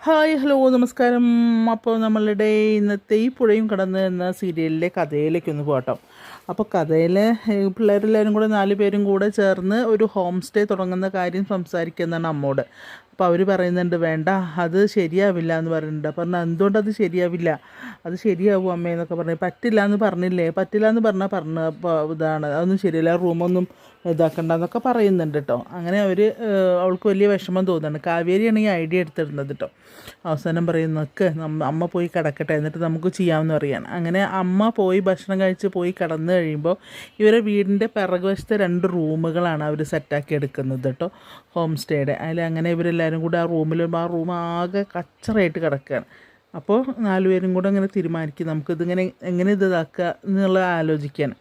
Hi hello നമസ്കാരം. അപ്പോൾ നമ്മളുടെ ഇന്നത്തെ ഈ പുഴയും കടന്ന് എന്ന സീരിയലിലെ കഥയിലേക്കൊന്ന് പോകട്ടോ. അപ്പോൾ കഥയിൽ പിള്ളേരെല്ലാവരും കൂടെ 4 പേരും കൂടെ ചേർന്ന് ഒരു ഹോം സ്റ്റേ തുടങ്ങുന്ന കാര്യം സംസാരിക്കുന്നതാണ് അമ്മോട്. അപ്പോൾ അവർ പറയുന്നുണ്ട് വേണ്ട, അത് ശരിയാവില്ല എന്ന് പറയുന്നുണ്ട്. പറഞ്ഞാൽ എന്തുകൊണ്ടത് ശരിയാവില്ല, അത് ശരിയാവും അമ്മയെന്നൊക്കെ പറഞ്ഞു. പറ്റില്ല എന്ന് പറഞ്ഞില്ലേ, പറ്റില്ല എന്ന് പറഞ്ഞ ഇതാണ്, അതൊന്നും ശരിയല്ല, റൂമൊന്നും ഇതാക്കണ്ടെന്നൊക്കെ പറയുന്നുണ്ട് കേട്ടോ. അങ്ങനെ അവൾക്ക് വലിയ വിഷമം തോന്നുന്നുണ്ട്. കാവേരിയാണ് ഈ ഐഡിയ എടുത്തിരുന്നത് കേട്ടോ. അവസാനം പറയുന്നൊക്കെ അമ്മ പോയി കിടക്കട്ടെ, എന്നിട്ട് നമുക്ക് ചെയ്യാമെന്ന് പറയാണ്. അങ്ങനെ അമ്മ പോയി ഭക്ഷണം കഴിച്ച് പോയി കിടന്നു കഴിയുമ്പോൾ ഇവരെ വീടിൻ്റെ പിറകുവശത്തെ 2 റൂമുകളാണ് അവർ സെറ്റാക്കി എടുക്കുന്നത് കേട്ടോ, ഹോം സ്റ്റേയുടെ. അങ്ങനെ ഇവരെല്ലാവരും കൂടി ആ റൂം ആകെ കച്ചറായിട്ട് കിടക്കുകയാണ്. അപ്പോൾ 4 പേരും കൂടെ അങ്ങനെ തീരുമാനിക്കും നമുക്കിതിങ്ങനെ എങ്ങനെ ഇതാക്കുക എന്നുള്ള ആലോചിക്കാൻ.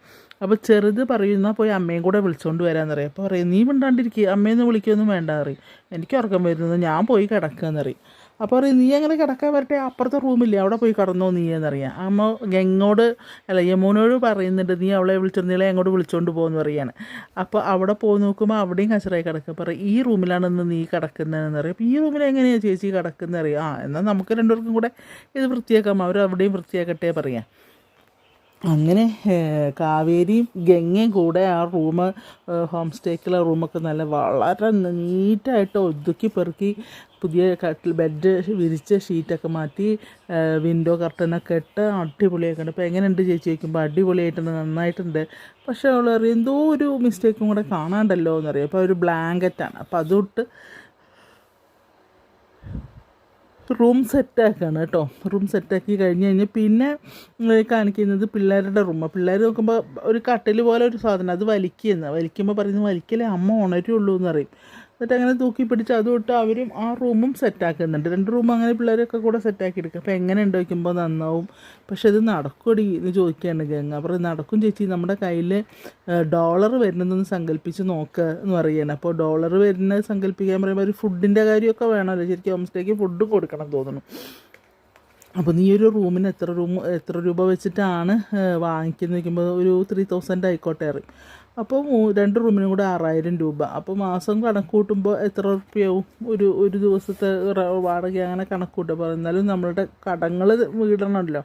അപ്പോൾ ചെറുത് പറയുന്ന പോയി അമ്മയും കൂടെ വിളിച്ചുകൊണ്ട് വരാമെന്ന് പറയും. അപ്പോൾ പറയും നീ മിണ്ടാണ്ടിരിക്കുക, അമ്മയൊന്നും വിളിക്കുകയൊന്നും വേണ്ട പറയും, എനിക്ക് ഉറക്കം വരുന്നത്, ഞാൻ പോയി കിടക്കുകയെന്ന് പറയും. അപ്പോൾ പറയും നീ അങ്ങനെ കിടക്കാൻ വരട്ടെ, അപ്പുറത്തെ റൂമില്ലേ അവിടെ പോയി കിടന്നോ നീ എന്നറിയാം. അമ്മ യമുനോട് പറയുന്നുണ്ട് നീ അവളെ വിളിച്ചിരുന്നില്ല എങ്ങോട്ട് വിളിച്ചുകൊണ്ട് പോകുമെന്ന് പറയാണ്. അപ്പോൾ അവിടെ പോയി നോക്കുമ്പോൾ അവിടെയും കച്ചറായി കിടക്കുക. പറയും ഈ റൂമിലാണെന്ന് നീ കിടക്കുന്നതെന്ന് പറയും. അപ്പോൾ ഈ റൂമിൽ എങ്ങനെയാണ് ചേച്ചി കിടക്കുന്നത് അറിയാം. എന്നാൽ നമുക്ക് 2 പേർക്കും കൂടെ ഇത് വൃത്തിയാക്കാം, അവർ അവിടെയും വൃത്തിയാക്കട്ടെ പറയാം. അങ്ങനെ കാവേരിയും ഗംഗയും കൂടെ ആ ഹോം സ്റ്റേക്കുള്ള റൂമൊക്കെ വളരെ നീറ്റായിട്ട് ഒതുക്കി പെറുക്കി പുതിയ ബെഡ് വിരിച്ച് ഷീറ്റൊക്കെ മാറ്റി വിൻഡോ കർട്ടനൊക്കെ ഇട്ട് അടിപൊളിയാക്കി ഉണ്ട്. അപ്പോൾ എങ്ങനെയുണ്ട് ചേച്ചി ചോദിക്കുമ്പോൾ അടിപൊളിയായിട്ടുണ്ട്, നന്നായിട്ടുണ്ട്. പക്ഷേ അവൾ അറിയാം എന്തോ ഒരു മിസ്റ്റേക്കും കൂടെ കാണാണ്ടല്ലോ എന്നറിയാം. അപ്പോൾ ഒരു ബ്ലാങ്കറ്റാണ്, അപ്പോൾ അതൊട്ട് റൂം സെറ്റാക്കുകയാണ് കേട്ടോ. റൂം സെറ്റാക്കി കഴിഞ്ഞ് പിന്നെ കാണിക്കുന്നത് പിള്ളേരുടെ റൂമാണ്. പിള്ളേർ നോക്കുമ്പോൾ ഒരു കട്ടിൽ പോലെ ഒരു സാധനം, അത് വലിക്കുമ്പോൾ പറയുന്നത് വലിക്കലേ അമ്മ ഉണരുള്ളൂ എന്ന് പറയും. എന്നിട്ട് അങ്ങനെ തൂക്കി പിടിച്ച് അതുകൊണ്ട് അവരും ആ റൂമും സെറ്റാക്കുന്നുണ്ട്. 2 റൂം അങ്ങനെ പിള്ളേരൊക്കെ കൂടെ സെറ്റാക്കി എടുക്കുക. അപ്പോൾ എങ്ങനെ ഉണ്ട് വയ്ക്കുമ്പോൾ നന്നാവും, പക്ഷെ ഇത് നടക്കൂടി എന്ന് ചോദിക്കുകയാണ് ഗംഗ. അപ്പോൾ നടക്കും ചേച്ചി, നമ്മുടെ കയ്യിൽ ഡോളർ വരുന്നതെന്ന് സങ്കല്പിച്ച് നോക്കുക എന്ന് പറയുകയാണ്. അപ്പോൾ ഡോളർ വരുന്നത് സങ്കല്പിക്കാൻ പറയുമ്പോൾ ഒരു ഫുഡിൻ്റെ കാര്യമൊക്കെ വേണമല്ലോ, ശരിക്കും ഹോം സ്റ്റേക്ക് ഫുഡ് കൊടുക്കണം തോന്നുന്നു. അപ്പോൾ നീ ഒരു റൂമിന് എത്ര രൂപ വെച്ചിട്ടാണ് വാങ്ങിക്കുന്നത് വയ്ക്കുമ്പോൾ ഒരു 3000 ആയിക്കോട്ടെ അറിയും. അപ്പോൾ 2 റൂമിനും കൂടെ 6000 രൂപ. അപ്പോൾ മാസം കണക്ക് കൂട്ടുമ്പോൾ എത്ര റുപ്യയാവും, ഒരു ദിവസത്തെ വാടക അങ്ങനെ കണക്ക് കൂട്ടുമ്പോൾ. എന്നാലും നമ്മളുടെ കടങ്ങൾ വീടണമല്ലോ,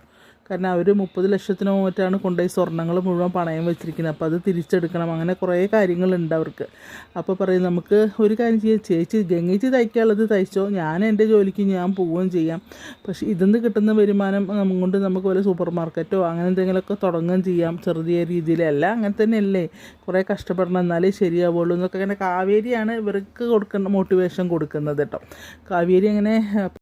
കാരണം അവർ 30 ലക്ഷത്തിനോ മറ്റാണ് കൊണ്ടുപോയി സ്വർണ്ണങ്ങൾ മുഴുവൻ പണയം വെച്ചിരിക്കുന്നത്. അപ്പോൾ അത് തിരിച്ചെടുക്കണം, അങ്ങനെ കുറേ കാര്യങ്ങളുണ്ട് അവർക്ക്. അപ്പോൾ പറയും നമുക്ക് ഒരു കാര്യം ചെയ്യാം ചേച്ചി, ഗംഗേച്ചി തയ്ക്കാനുള്ളത് തയ്ച്ചോ, ഞാൻ എൻ്റെ ജോലിക്ക് ഞാൻ പോവുകയും ചെയ്യാം. പക്ഷേ ഇതിന്ന് കിട്ടുന്ന വരുമാനം കൊണ്ട് നമുക്ക് വല്ല സൂപ്പർ മാർക്കറ്റോ അങ്ങനെ എന്തെങ്കിലുമൊക്കെ തുടങ്ങുകയും ചെയ്യാം, ചെറിയ രീതിയിലല്ല. അങ്ങനെ തന്നെയല്ലേ, കുറേ കഷ്ടപ്പെടണം എന്നാലേ ശരിയാവുള്ളൂ എന്നൊക്കെ. അങ്ങനെ കാവേരിയാണ് ഇവർക്ക് മോട്ടിവേഷൻ കൊടുക്കുന്നത് കേട്ടോ. കാവേരി അങ്ങനെ